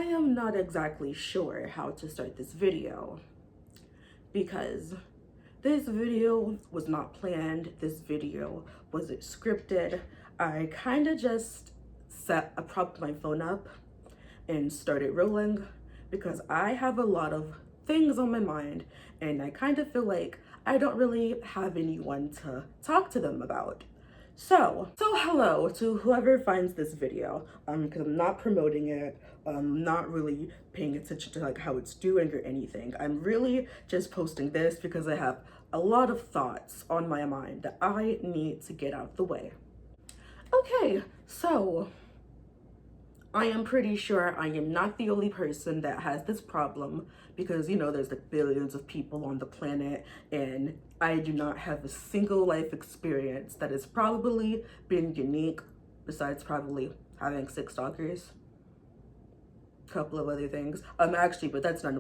I am not exactly sure how to start this video because this video was not planned. This video wasn't scripted. I kind of just propped my phone up and started rolling because I have a lot of things on my mind and I kind of feel like I don't really have anyone to talk to them about. So hello to whoever finds this video, because I'm not promoting it, not really paying attention to like how it's doing or anything. I'm really just posting this because I have a lot of thoughts on my mind that I need to get out the way. Okay, so I am pretty sure I am not the only person that has this problem because, you know, there's like billions of people on the planet and I do not have a single life experience that has probably been unique besides probably having 6 stalkers. A couple of other things. Actually, but that's not,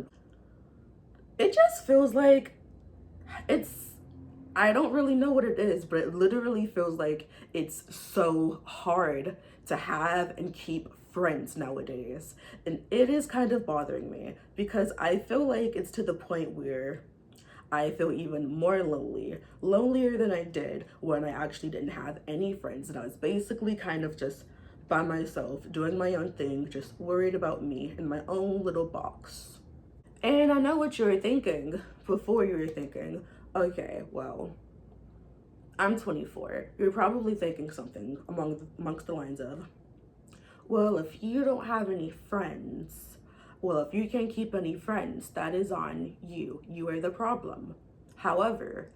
it just feels like I don't really know what it is, but it literally feels like it's so hard to have and keep friends nowadays. And it is kind of bothering me because I feel like it's to the point where I feel even more lonelier than I did when I actually didn't have any friends. And I was basically kind of just by myself, doing my own thing, just worried about me in my own little box. And I know what you were thinking before you were thinking, okay, well, I'm 24. You're probably thinking something amongst the lines of, well, if you don't have any friends, well, if you can't keep any friends, that is on you. You are the problem. However,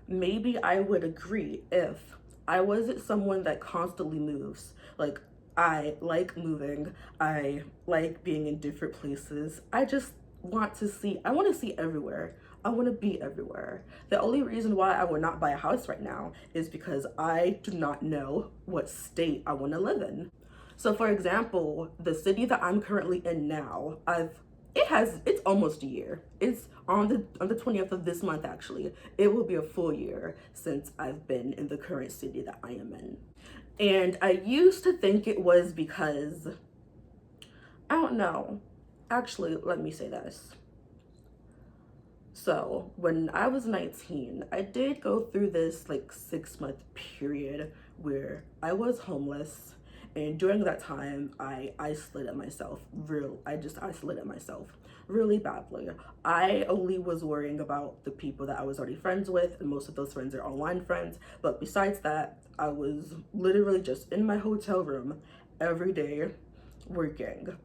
maybe I would agree if I wasn't someone that constantly moves. Like, I like moving. I like being in different places. I want to see everywhere. I want to be everywhere. The only reason why I would not buy a house right now is because I do not know what state I want to live in. So for example, the city that I'm currently in now, it's almost a year. It's on the 20th of this month actually. It will be a full year since I've been in the current city that I am in. And I used to think it was because, I don't know. Actually, let me say this. So when I was 19, I did go through this like 6-month period where I was homeless. And during that time, I isolated myself really badly. I only was worrying about the people that I was already friends with, and most of those friends are online friends. But besides that, I was literally just in my hotel room every day working.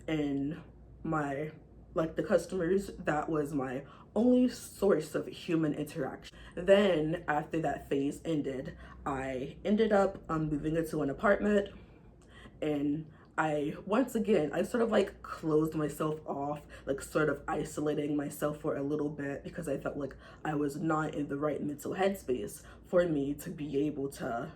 And the customers, that was my only source of human interaction. Then after that phase ended, I ended up moving into an apartment, and I sort of like closed myself off, like sort of isolating myself for a little bit because I felt like I was not in the right mental headspace for me to be able to,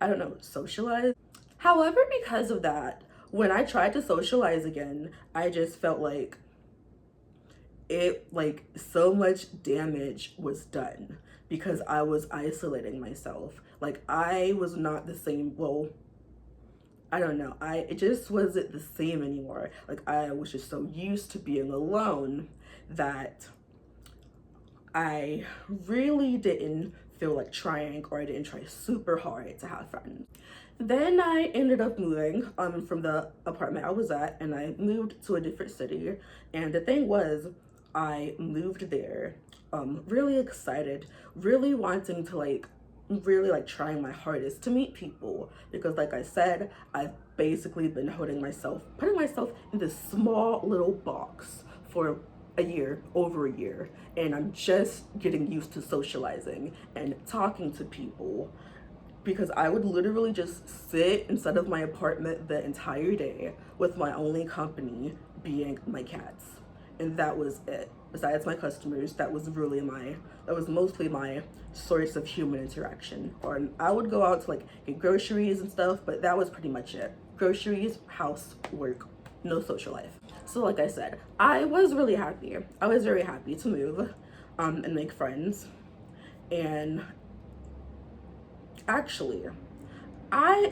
I don't know, socialize. However, because of that, when I tried to socialize again, I just felt like so much damage was done because I was isolating myself. Like I was not the same, well, I don't know, it just wasn't the same anymore. Like I was just so used to being alone that I really didn't feel like trying, or I didn't try super hard to have friends. Then I ended up moving from the apartment I was at, and I moved to a different city. And the thing was, I moved there really excited, really wanting to really trying my hardest to meet people, because like I said, I've basically been putting myself in this small little box for over a year, and I'm just getting used to socializing and talking to people, because I would literally just sit inside of my apartment the entire day with my only company being my cats. And that was it. Besides my customers, that was mostly my source of human interaction. Or I would go out to get groceries and stuff, but that was pretty much it. Groceries, house, work, no social life. So like I said, I was really happy. I was very happy to move and make friends. And actually,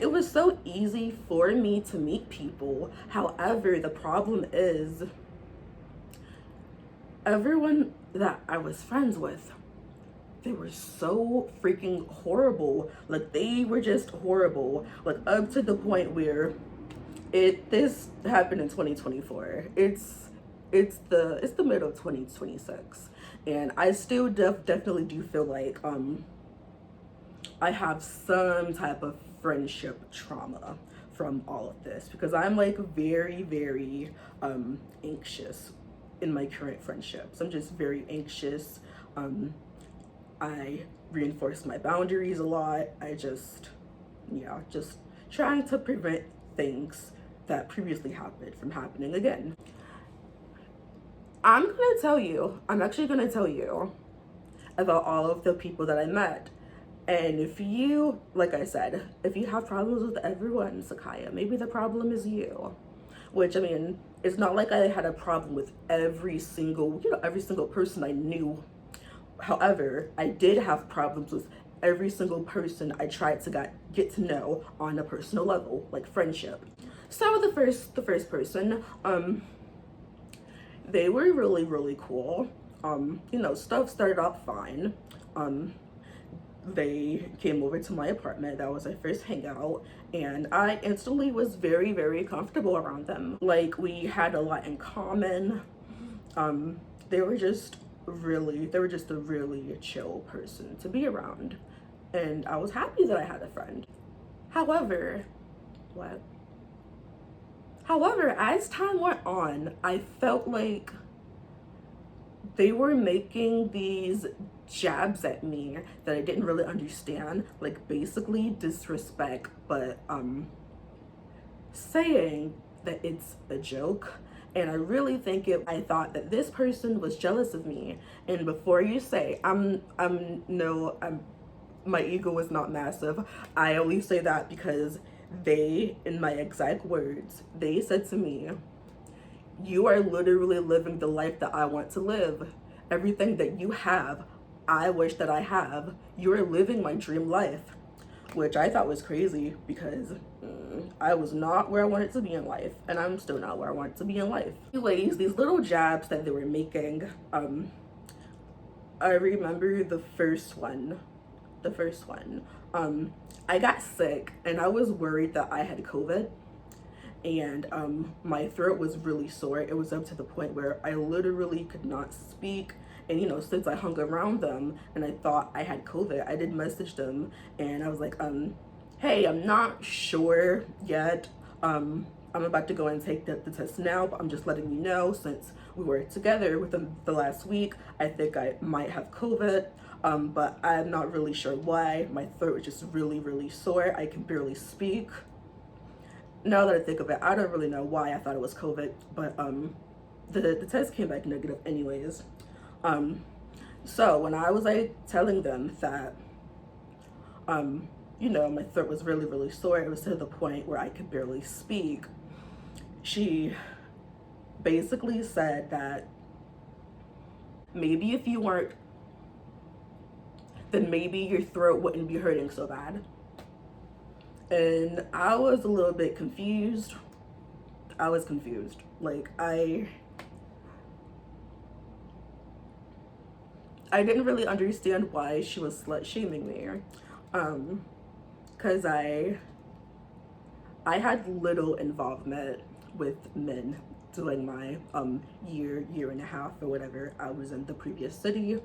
it was so easy for me to meet people. However, the problem is everyone that I was friends with, they were so freaking horrible. Like, they were just horrible. Like, up to the point where this happened in 2024. It's the middle of 2026, and I still definitely do feel like I have some type of friendship trauma from all of this, because I'm like very, very anxious in my current friendships. I'm just very anxious. I reinforce my boundaries a lot. Just trying to prevent things that previously happened from happening again. I'm actually gonna tell you about all of the people that I met. And if you, like I said, if you have problems with everyone, Sakaya, maybe the problem is you. Which, I mean, it's not like I had a problem with every single person I knew. However, I did have problems with every single person I tried to get to know on a personal level, like friendship. So the first person, they were really, really cool. Stuff started off fine. They came over to my apartment. That was our first hangout, and I instantly was very, very comfortable around them. Like, we had a lot in common. um they were just a really chill person to be around, and I was happy that I had a friend. However, what however, as time went on, I felt like they were making these jabs at me that I didn't really understand, like basically disrespect, but saying that it's a joke. And I really think I thought that this person was jealous of me. And before you say, my ego is not massive. I only say that because they, in my exact words, they said to me, "You are literally living the life that I want to live. Everything that you have, I wish that I have. You are living my dream life." Which I thought was crazy, because I was not where I wanted to be in life, and I'm still not where I want to be in life. Anyways, these little jabs that they were making, I remember the first one. I got sick, and I was worried that I had COVID, and my throat was really sore. It was up to the point where I literally could not speak. And since I hung around them and I thought I had COVID, I did message them, and I was like, hey, I'm not sure yet. I'm about to go and take the test now, but I'm just letting you know, since we were together within the last week, I think I might have COVID, but I'm not really sure why. My throat is just really, really sore. I can barely speak. Now that I think of it, I don't really know why I thought it was COVID, but the test came back negative anyways. So when I was like telling them that, my throat was really, really sore, it was to the point where I could barely speak, she basically said that maybe if you weren't, then maybe your throat wouldn't be hurting so bad. And I was a little bit confused. Like, I didn't really understand why she was slut shaming me. Cause I had little involvement with men during my year and a half or whatever I was in the previous city,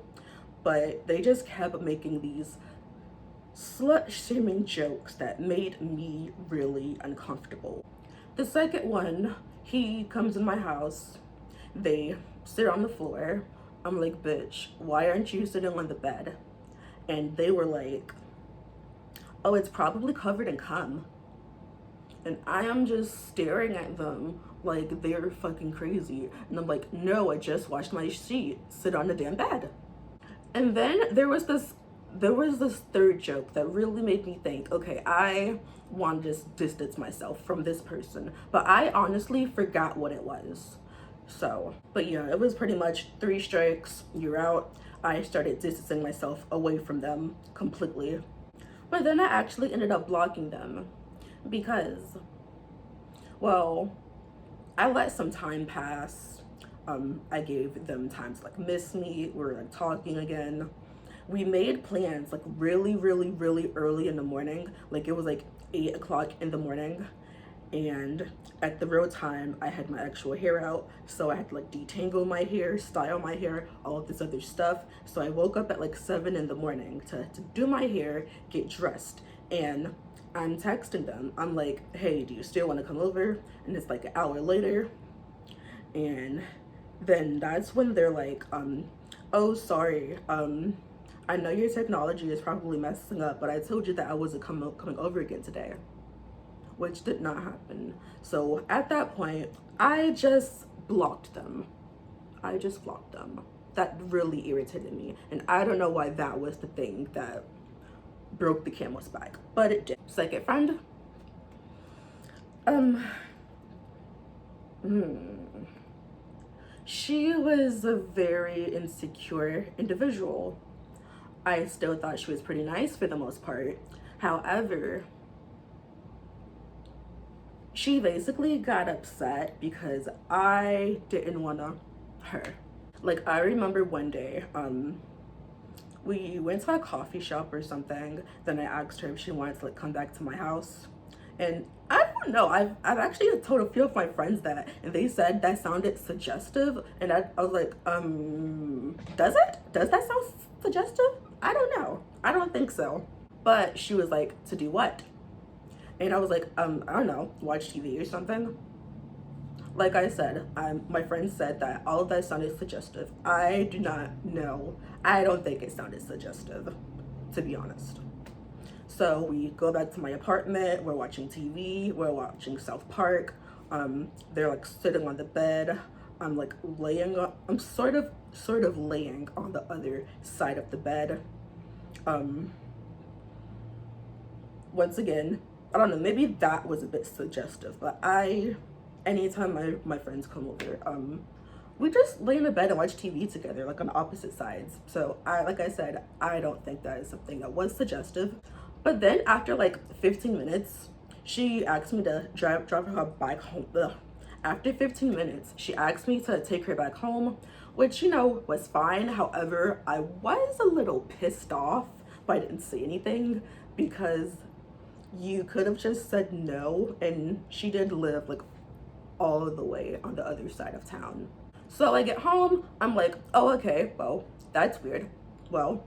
but they just kept making these slut shaming jokes that made me really uncomfortable. The second one, he comes in my house, they sit on the floor. I'm like, bitch, why aren't you sitting on the bed? And they were like, oh, it's probably covered in cum. And I am just staring at them like they're fucking crazy. And I'm like, no, I just washed my sheet. Sit on the damn bed. And then there was this third joke that really made me think, okay, I want to just distance myself from this person. But I honestly forgot what it was. So, but yeah, it was pretty much 3 strikes, you're out. I started distancing myself away from them completely. But then I actually ended up blocking them because, well, I let some time pass. I gave them time to like miss me. We were like talking again. We made plans like really, really, really early in the morning. Like it was like 8 o'clock in the morning. And at the real time, I had my actual hair out. So I had to like detangle my hair, style my hair, all of this other stuff. So I woke up at like 7 in the morning to do my hair, get dressed. And I'm texting them. I'm like, hey, do you still want to come over? And it's like an hour later. And then that's when they're like, oh, sorry, I know your technology is probably messing up, but I told you that I wasn't coming over again today, which did not happen. So at that point, I just blocked them. I just blocked them. That really irritated me. And I don't know why that was the thing that broke the camel's back, but it did. Second friend, um, she was a very insecure individual. I still thought she was pretty nice for the most part. However, she basically got upset because I didn't want her. Like I remember one day, we went to a coffee shop or something. Then I asked her if she wanted to like come back to my house. And I don't know, I've actually told a few of my friends that, and they said that sounded suggestive. And I was like, does it? Does that sound suggestive? I don't know. I don't think so. But she was like, to do what? And I was like, I don't know, watch TV or something. Like I said, my friend said that all of that sounded suggestive. I do not know. I don't think it sounded suggestive, to be honest. So we go back to my apartment, we're watching TV, we're watching South Park. They're like sitting on the bed. I'm like I'm sort of laying on the other side of the bed. Once again, I don't know, maybe that was a bit suggestive, but anytime my friends come over, we just lay in the bed and watch TV together, like on opposite sides. So like I said, I don't think that is something that was suggestive. But then after like 15 minutes, she asked me to drive her back home. Ugh. After 15 minutes, she asked me to take her back home, which, you know, was fine. However, I was a little pissed off, but I didn't say anything because you could have just said no. And she did live like all the way on the other side of town. So I get home, I'm like, oh, okay, well, that's weird. Well,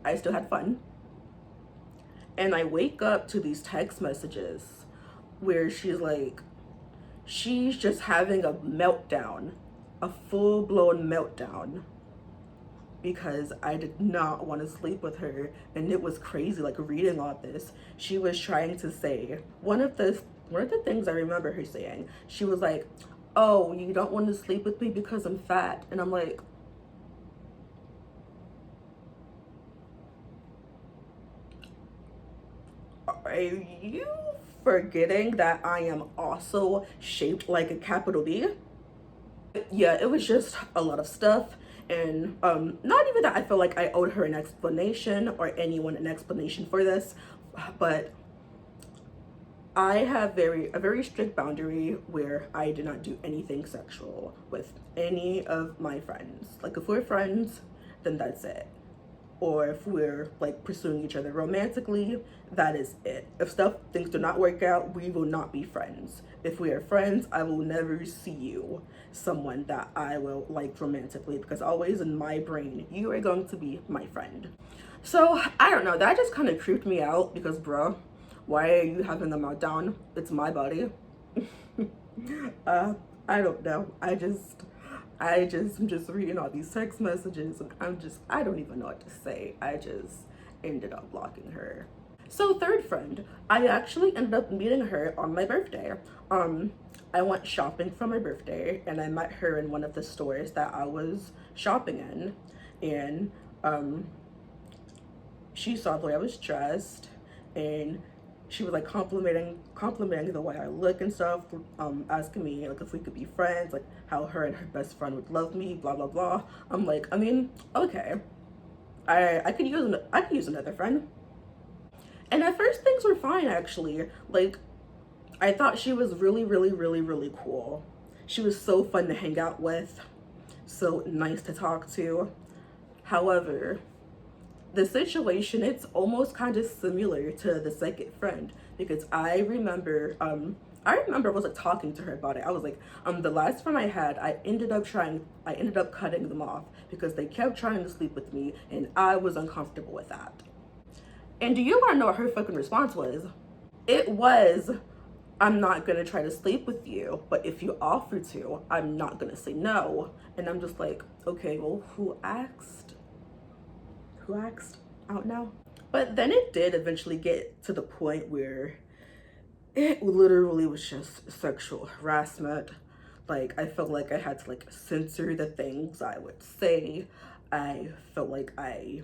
I still had fun. And I wake up to these text messages where she's just having a meltdown, a full-blown meltdown, because I did not want to sleep with her. And it was crazy, like reading all this. She was trying to say, one of the things I remember her saying, she was like, oh, you don't want to sleep with me because I'm fat. And I'm like, are you forgetting that I am also shaped like a capital B? Yeah, it was just a lot of stuff. And not even that I feel like I owed her an explanation or anyone an explanation for this, but I have a very strict boundary where I do not do anything sexual with any of my friends. Like if we're friends, then that's it. Or if we're like pursuing each other romantically, that is it. If things do not work out, we will not be friends. If we are friends, I will never see you someone that I will like romantically, because always in my brain, you are going to be my friend. So I don't know, that just kind of creeped me out because bro, why are you having the meltdown? It's my body. I don't know. I'm just reading all these text messages and I don't even know what to say. I just ended up blocking her. So third friend, I actually ended up meeting her on my birthday. I went shopping for my birthday and I met her in one of the stores that I was shopping in. And she saw the way I was dressed and she was like complimenting the way I look and stuff, asking me like if we could be friends, like how her and her best friend would love me, blah blah blah. I'm like, I mean, okay, I could use another friend. And at first things were fine actually. Like, I thought she was really, really, really, really cool. She was so fun to hang out with, so nice to talk to. However, the situation, it's almost kind of similar to the second friend, because I remember I was like talking to her about it. I was like, the last friend I had, I ended up cutting them off because they kept trying to sleep with me and I was uncomfortable with that. And do you want to know what her fucking response was? It was, I'm not gonna try to sleep with you, but if you offer to, I'm not gonna say no. And I'm just like, okay, well, who asked? Who asked out now? But then it did eventually get to the point where it literally was just sexual harassment. Like, I felt like I had to like censor the things I would say. I felt like I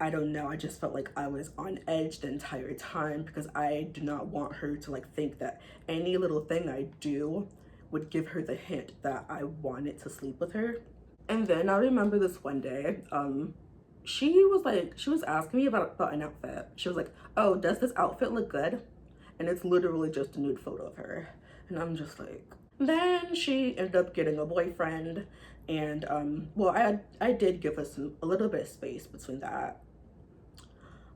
don't know, I just felt like I was on edge the entire time because I do not want her to like think that any little thing I do would give her the hint that I wanted to sleep with her. And then I remember this one day, she was asking me about an outfit. She was like, oh, does this outfit look good? And it's literally just a nude photo of her. And I'm just like, then she ended up getting a boyfriend. And well, I did give us a little bit of space between that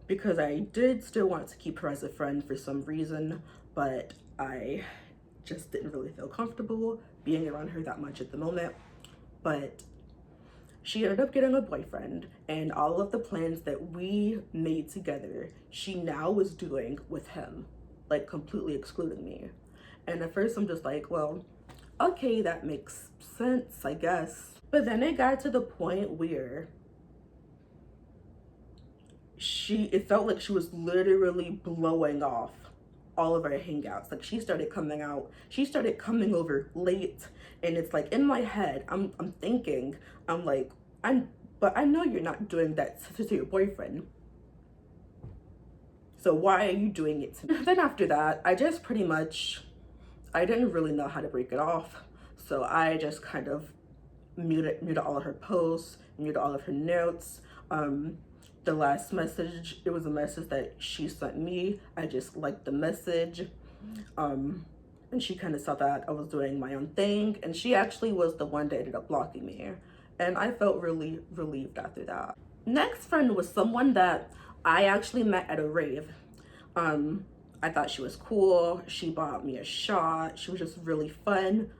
because I did still want to keep her as a friend for some reason, but I just didn't really feel comfortable being around her that much at the moment. But she ended up getting a boyfriend, and all of the plans that we made together, she now was doing with him, like completely excluding me. And at first I'm just like, well, okay, that makes sense, I guess. But then it got to the point where it felt like she was literally blowing off all of our hangouts. Like, she started coming over late, and it's like in my head, I'm thinking, I'm like, but I know you're not doing that to your boyfriend. So why are you doing it to me? Then after that, I just pretty much, I didn't really know how to break it off. So I just kind of muted all of her posts, muted all of her notes. The last message, it was a message that she sent me. I just liked the message. And she kind of saw that I was doing my own thing. And she actually was the one that ended up blocking me. And I felt really relieved after that. Next friend was someone that I actually met at a rave. I thought she was cool. She bought me a shot. She was just really fun.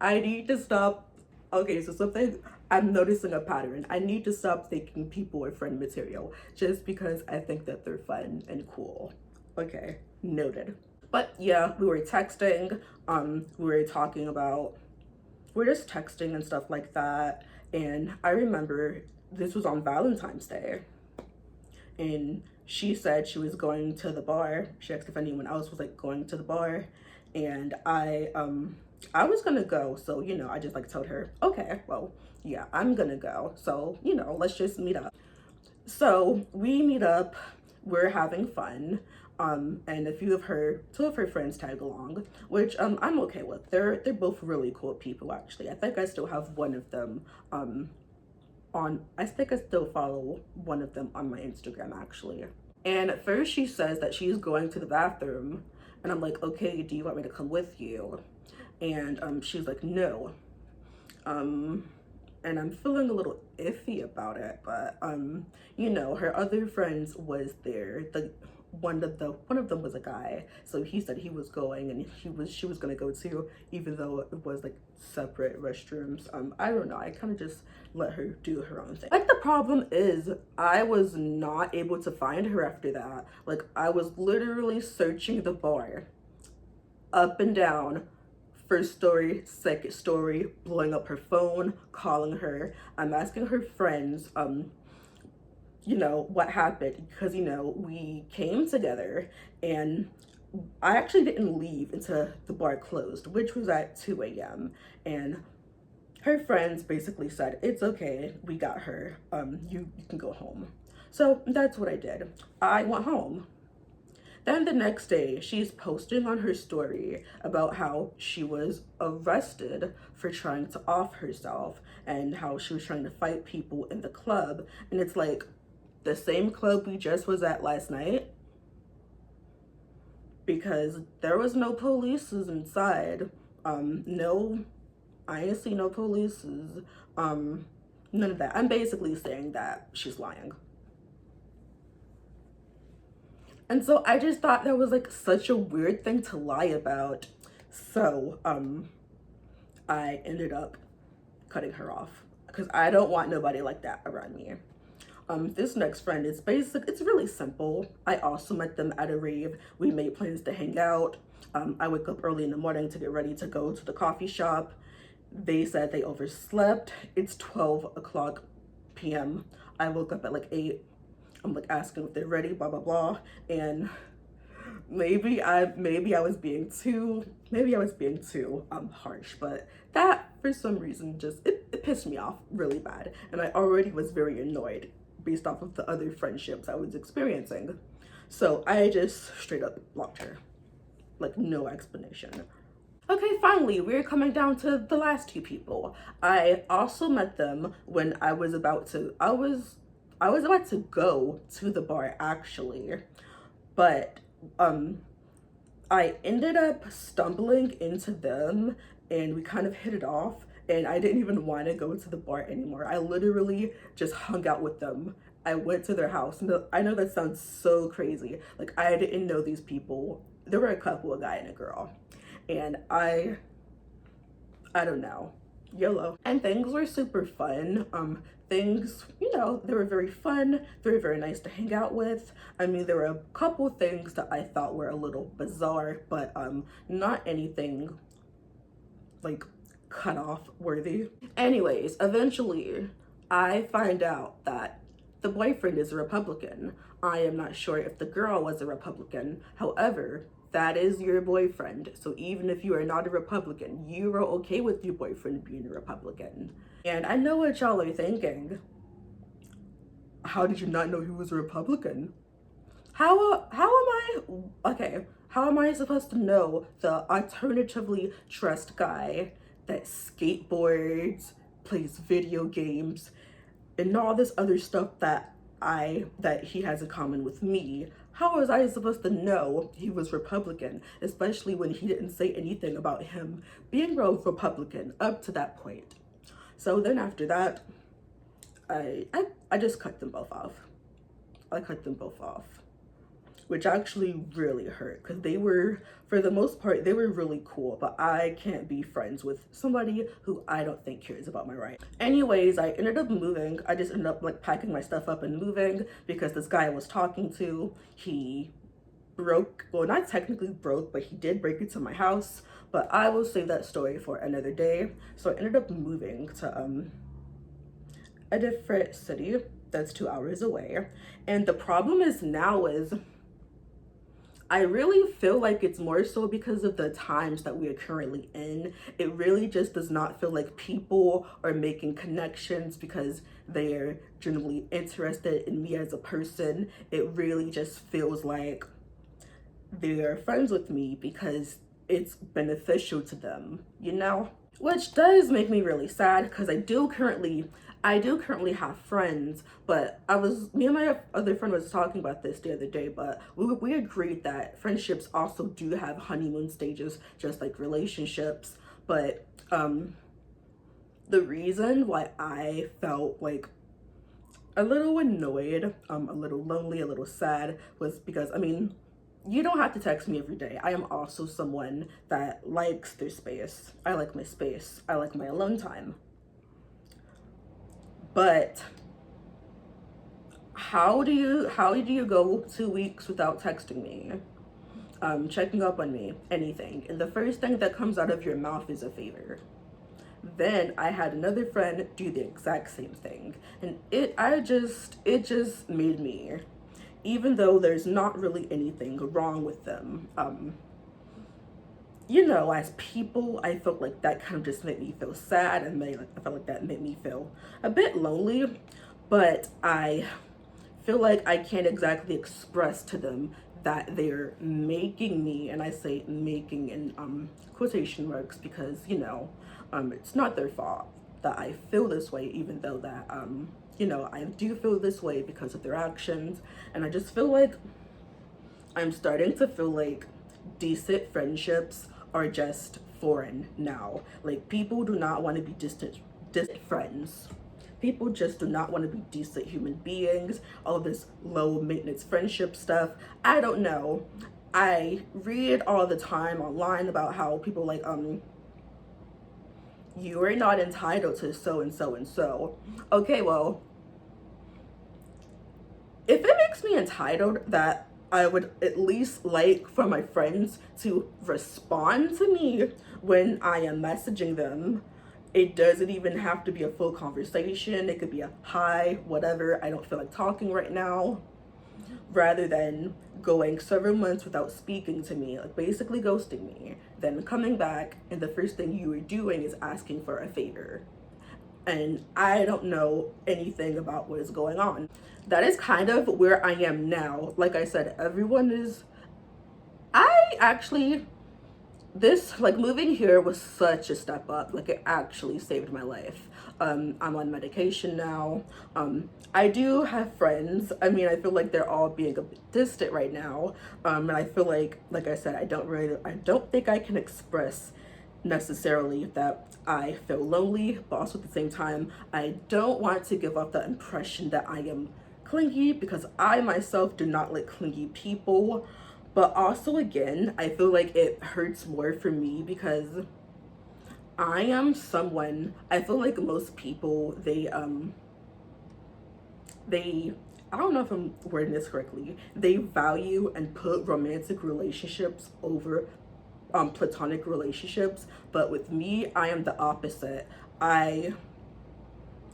I need to stop. Okay, so something, I'm noticing a pattern. I need to stop thinking people are friend material just because I think that they're fun and cool. Okay, noted. But yeah, we were texting. We were talking about, we're just texting and stuff like that. And I remember this was on Valentine's Day, and she said she was going to the bar. She asked if anyone else was like going to the bar, and I was gonna go. So, you know, I just like told her, okay, well, yeah, I'm gonna go. So, you know, let's just meet up. So we meet up, we're having fun. And two of her friends tag along, which I'm okay with. They're both really cool people actually. I think I still have one of them I think I still follow one of them on my Instagram actually. And at first she says that she's going to the bathroom, and I'm like, okay, do you want me to come with you? And she's like, no. And I'm feeling a little iffy about it, but you know, her other friends was there. One of them was a guy, so he said he was going, and she was gonna go too, even though it was like separate restrooms. I don't know, I kind of just let her do her own thing. Like, the problem is I was not able to find her after that. Like, I was literally searching the bar up and down, first story, second story, blowing up her phone, calling her. I'm asking her friends, you know, what happened, because, you know, we came together, and I actually didn't leave until the bar closed, which was at 2 a.m. And her friends basically said, it's okay, we got her, you can go home. So that's what I did. I went home. Then the next day, she's posting on her story about how she was arrested for trying to off herself and how she was trying to fight people in the club. And it's like, the same club we just was at last night, because there was no polices inside. No, I ain't see no polices. None of that. I'm basically saying that she's lying. And so I just thought that was like such a weird thing to lie about. So, I ended up cutting her off because I don't want nobody like that around me. This next friend is basic. It's really simple. I also met them at a rave. We made plans to hang out. I wake up early in the morning to get ready to go to the coffee shop. They said they overslept. It's 12 o'clock p.m. I woke up at like 8. I'm like asking if they're ready, blah, blah, blah. And maybe I was being too harsh, but that for some reason just it pissed me off really bad. And I already was very annoyed based off of the other friendships I was experiencing. So I just straight up blocked her. Like, no explanation. Okay, finally, we're coming down to the last two people. I also met them when I was about to go to the bar actually, but I ended up stumbling into them and we kind of hit it off, and I didn't even want to go to the bar anymore. I literally just hung out with them. I went to their house. I know that sounds so crazy. Like, I didn't know these people. There were a couple, a guy and a girl. And I don't know, YOLO. And things were super fun. Things, they were very fun. They were very nice to hang out with. I mean, there were a couple things that I thought were a little bizarre, but not anything like cut off worthy. Anyways, eventually I find out that the boyfriend is a Republican. I am not sure if the girl was a Republican. However, that is your boyfriend. So even if you are not a Republican, you are okay with your boyfriend being a Republican. And I know what y'all are thinking. How did you not know he was a Republican? How am I supposed to know the alternatively dressed guy that skateboards, plays video games, and all this other stuff that he has in common with me? How was I supposed to know he was Republican, especially when he didn't say anything about him being a Republican up to that point? So then after that, I just cut them both off. I cut them both off, which actually really hurt because they were, for the most part, they were really cool, but I can't be friends with somebody who I don't think cares about my rights. Anyways, I ended up moving. I just ended up like packing my stuff up and moving because this guy I was talking to, he broke, well, not technically broke, but he did break into my house, but I will save that story for another day. So I ended up moving to a different city that's 2 hours away. And the problem is now is I really feel like it's more so because of the times that we are currently in. It really just does not feel like people are making connections because they are genuinely interested in me as a person. It really just feels like they're friends with me because it's beneficial to them, Which does make me really sad because I do currently have friends, but me and my other friend was talking about this the other day, but we agreed that friendships also do have honeymoon stages, just like relationships. But the reason why I felt like a little annoyed, a little lonely, a little sad was because, you don't have to text me every day. I am also someone that likes their space. I like my space. I like my alone time. But how do you go 2 weeks without texting me, checking up on me, anything, and the first thing that comes out of your mouth is a favor? Then I had another friend do the exact same thing, and it just made me, even though there's not really anything wrong with them, as people, I felt like that kind of just made me feel sad, and I felt like that made me feel a bit lonely. But I feel like I can't exactly express to them that they're making me, and I say making in quotation marks because it's not their fault. that I feel this way, even though that you know, I do feel this way because of their actions. And I just feel like I'm starting to feel like decent friendships are just foreign now. Like, people do not want to be distant friends. People just do not want to be decent human beings. All this low maintenance friendship stuff, I don't know. I read all the time online about how people like, you are not entitled to so and so and so. Okay, well, if it makes me entitled, that I would at least like for my friends to respond to me when I am messaging them. It doesn't even have to be a full conversation. It could be a hi, whatever, I don't feel like talking right now. Rather than going several months without speaking to me, like basically ghosting me, then coming back and the first thing you are doing is asking for a favor. And I don't know anything about what is going on. That is kind of where I am now. Like I said, I actually, this, like, moving here was such a step up. Like, it actually saved my life. I'm on medication now. I do have friends. I mean, I feel like they're all being a bit distant right now. And I feel like I said, I don't think I can express necessarily that I feel lonely, but also at the same time, I don't want to give off the impression that I am clingy, because I myself do not like clingy people. But also, again, I feel like it hurts more for me because I am someone, I feel like most people, they I don't know if I'm wording this correctly, they value and put romantic relationships over platonic relationships. But with me, I am the opposite.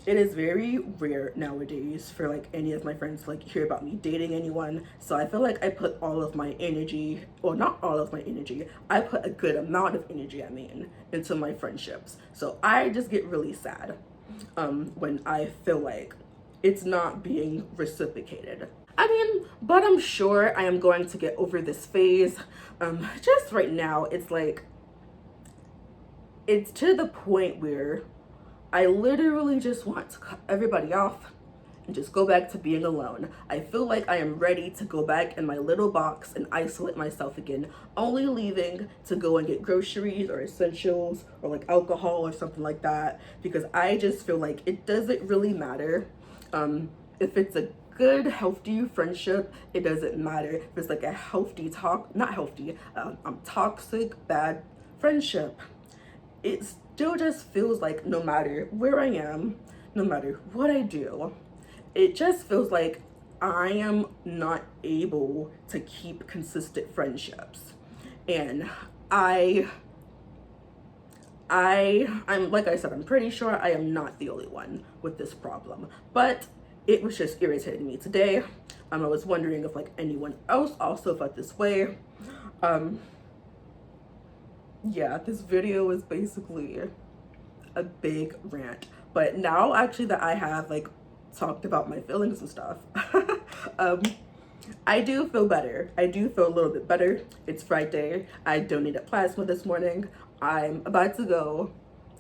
It is very rare nowadays for like any of my friends to like hear about me dating anyone. So I feel like I put all of my energy, or not all of my energy, I put a good amount of energy, I mean, into my friendships. So I just get really sad when I feel like it's not being reciprocated. I mean, but I'm sure I am going to get over this phase. Just right now, it's like, it's to the point where I literally just want to cut everybody off and just go back to being alone. I feel like I am ready to go back in my little box and isolate myself again, only leaving to go and get groceries or essentials or like alcohol or something like that, because I just feel like it doesn't really matter if it's a good, healthy friendship. It doesn't matter if it's like a healthy toxic, bad friendship. It still just feels like no matter where I am, no matter what I do, it just feels like I am not able to keep consistent friendships. And I'm like I said, I'm pretty sure I am not the only one with this problem, but it was just irritating me today. I was wondering if like anyone else also felt this way. Yeah, this video is basically a big rant, but now actually that I have like talked about my feelings and stuff, I do feel better. I do feel a little bit better. It's Friday. I donated plasma this morning. I'm about to go,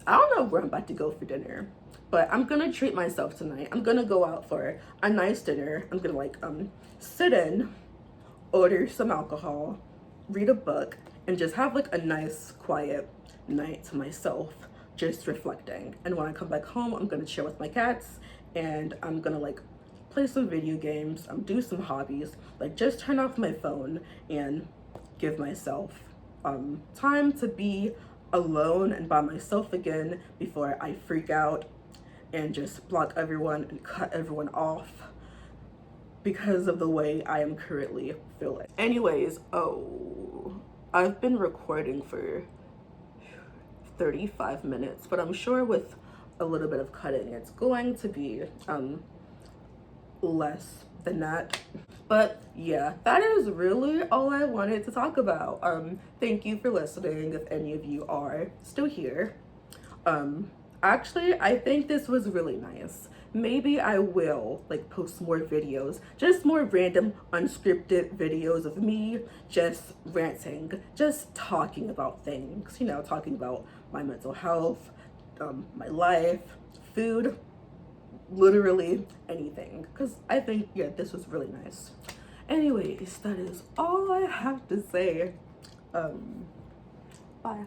I don't know where I'm about to go for dinner, but I'm gonna treat myself tonight. I'm gonna go out for a nice dinner. I'm gonna like sit in, order some alcohol, read a book, and just have like a nice quiet night to myself, just reflecting. And when I come back home, I'm gonna chill with my cats, and I'm gonna like play some video games, do some hobbies, like just turn off my phone and give myself time to be alone and by myself again before I freak out and just block everyone and cut everyone off because of the way I am currently feeling. Anyways, I've been recording for 35 minutes, but I'm sure with a little bit of cutting, it's going to be less than that. But yeah, that is really all I wanted to talk about. Thank you for listening, if any of you are still here. Actually, I think this was really nice. Maybe I will like post more videos, just more random unscripted videos of me just ranting, just talking about things, you know, talking about my mental health, my life, food, literally anything. Because I think, yeah, this was really nice. Anyways, that is all I have to say. Bye.